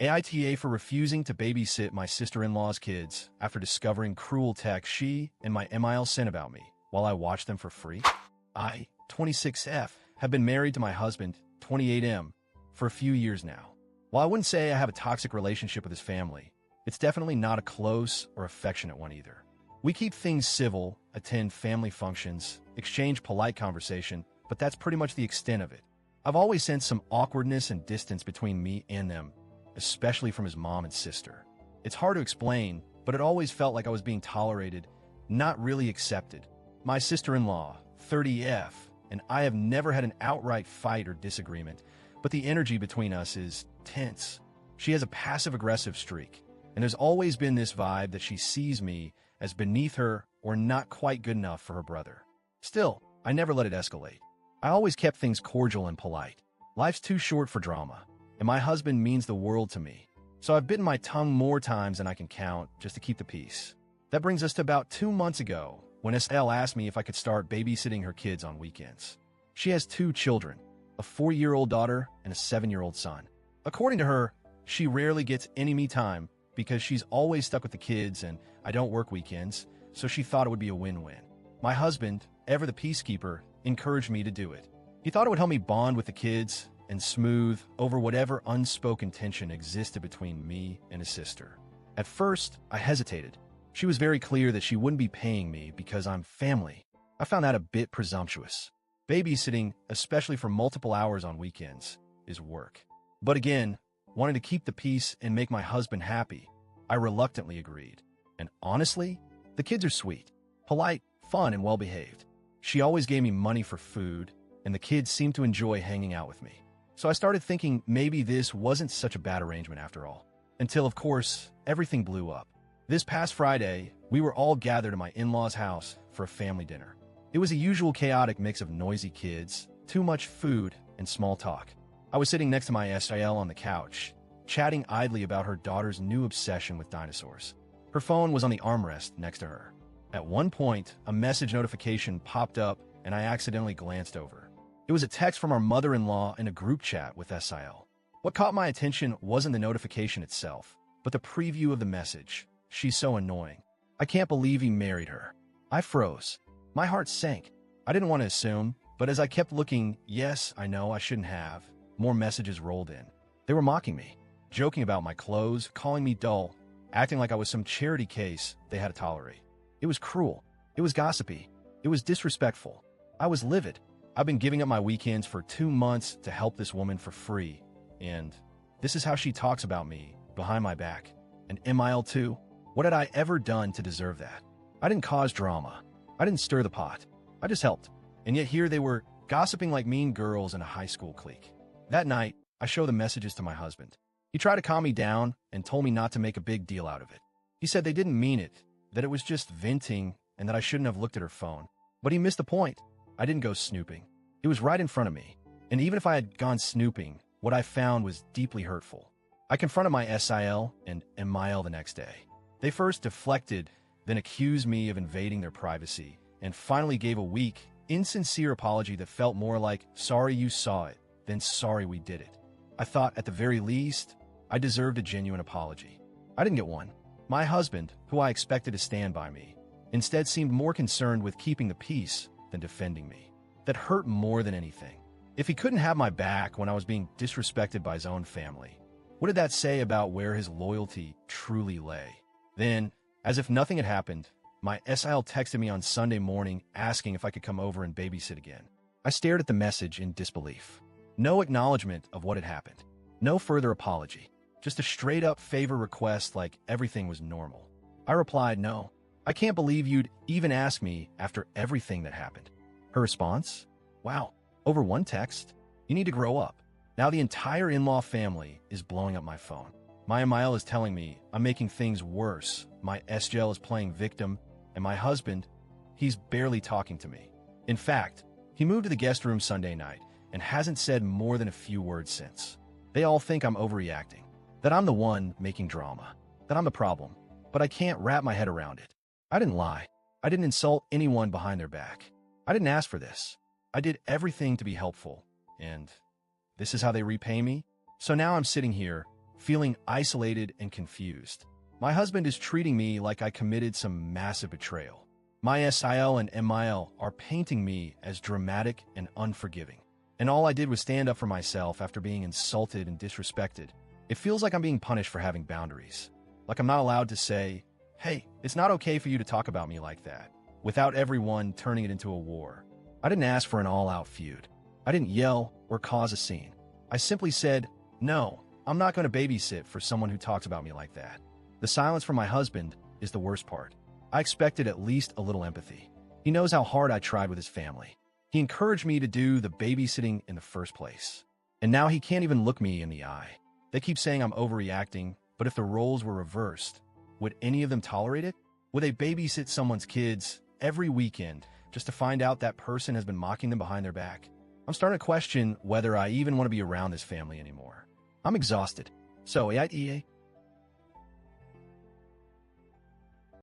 AITA for refusing to babysit my sister-in-law's kids after discovering cruel texts she and my MIL sent about me while I watched them for free. I, 26F, have been married to my husband, 28M, for a few years now. While I wouldn't say I have a toxic relationship with his family, it's definitely not a close or affectionate one either. We keep things civil, attend family functions, exchange polite conversation, but that's pretty much the extent of it. I've always sensed some awkwardness and distance between me and them, especially from his mom and sister. It's hard to explain, but it always felt like I was being tolerated, not really accepted. My sister-in-law, 30F, and I have never had an outright fight or disagreement, but the energy between us is tense. She has a passive-aggressive streak, and there's always been this vibe that she sees me as beneath her or not quite good enough for her brother. Still, I never let it escalate. I always kept things cordial and polite. Life's too short for drama, and my husband means the world to me. So I've bitten my tongue more times than I can count just to keep the peace. That brings us to about 2 months ago, when SL asked me if I could start babysitting her kids on weekends. She has 2 children, a 4-year-old daughter and a 7-year-old son. According to her, she rarely gets any me time because she's always stuck with the kids and I don't work weekends, so she thought it would be a win-win. My husband, ever the peacekeeper, encouraged me to do it. He thought it would help me bond with the kids and smooth over whatever unspoken tension existed between me and his sister. At first, I hesitated. She was very clear that she wouldn't be paying me because I'm family. I found that a bit presumptuous. Babysitting, especially for multiple hours on weekends, is work. But again, wanting to keep the peace and make my husband happy, I reluctantly agreed. And honestly, the kids are sweet, polite, fun, and well-behaved. She always gave me money for food, and the kids seemed to enjoy hanging out with me. So I started thinking maybe this wasn't such a bad arrangement after all. Until, of course, everything blew up. This past Friday, we were all gathered at my in-laws' house for a family dinner. It was a usual chaotic mix of noisy kids, too much food, and small talk. I was sitting next to my SIL on the couch, chatting idly about her daughter's new obsession with dinosaurs. Her phone was on the armrest next to her. At one point, a message notification popped up and I accidentally glanced over. It was a text from our mother-in-law in a group chat with SIL. What caught my attention wasn't the notification itself, but the preview of the message. She's so annoying. I can't believe he married her. I froze. My heart sank. I didn't want to assume, but as I kept looking, yes, I know I shouldn't have, more messages rolled in. They were mocking me, joking about my clothes, calling me dull, acting like I was some charity case they had to tolerate. It was cruel. It was gossipy. It was disrespectful. I was livid. I've been giving up my weekends for 2 months to help this woman for free, and this is how she talks about me, behind my back. And MIL too? What had I ever done to deserve that? I didn't cause drama. I didn't stir the pot. I just helped. And yet here they were, gossiping like mean girls in a high school clique. That night, I showed the messages to my husband. He tried to calm me down and told me not to make a big deal out of it. He said they didn't mean it, that it was just venting and that I shouldn't have looked at her phone. But he missed the point. I didn't go snooping. It was right in front of me. And even if I had gone snooping, what I found was deeply hurtful. I confronted my SIL and MIL the next day. They first deflected, then accused me of invading their privacy, and finally gave a weak, insincere apology that felt more like, sorry you saw it, than sorry we did it. I thought, at the very least, I deserved a genuine apology. I didn't get one. My husband, who I expected to stand by me, instead seemed more concerned with keeping the peace than defending me. That hurt more than anything. If he couldn't have my back when I was being disrespected by his own family, what did that say about where his loyalty truly lay? Then, as if nothing had happened, my SIL texted me on Sunday morning asking if I could come over and babysit again. I stared at the message in disbelief. No acknowledgement of what had happened. No further apology. Just a straight-up favor request like everything was normal. I replied, no. I can't believe you'd even ask me after everything that happened. Her response? Wow, over one text? You need to grow up. Now the entire in-law family is blowing up my phone. My MIL is telling me I'm making things worse. My SGL is playing victim, and my husband, he's barely talking to me. In fact, he moved to the guest room Sunday night and hasn't said more than a few words since. They all think I'm overreacting, that I'm the one making drama, that I'm the problem, but I can't wrap my head around it. I didn't lie. I didn't insult anyone behind their back. I didn't ask for this. I did everything to be helpful, and this is how they repay me? So now I'm sitting here, feeling isolated and confused. My husband is treating me like I committed some massive betrayal. My SIL and MIL are painting me as dramatic and unforgiving. And all I did was stand up for myself after being insulted and disrespected. It feels like I'm being punished for having boundaries. Like I'm not allowed to say, hey, it's not okay for you to talk about me like that, without everyone turning it into a war. I didn't ask for an all-out feud. I didn't yell or cause a scene. I simply said, no, I'm not going to babysit for someone who talks about me like that. The silence from my husband is the worst part. I expected at least a little empathy. He knows how hard I tried with his family. He encouraged me to do the babysitting in the first place. And now he can't even look me in the eye. They keep saying I'm overreacting, but if the roles were reversed, would any of them tolerate it? Would they babysit someone's kids every weekend just to find out that person has been mocking them behind their back? I'm starting to question whether I even want to be around this family anymore. I'm exhausted. So, AITA,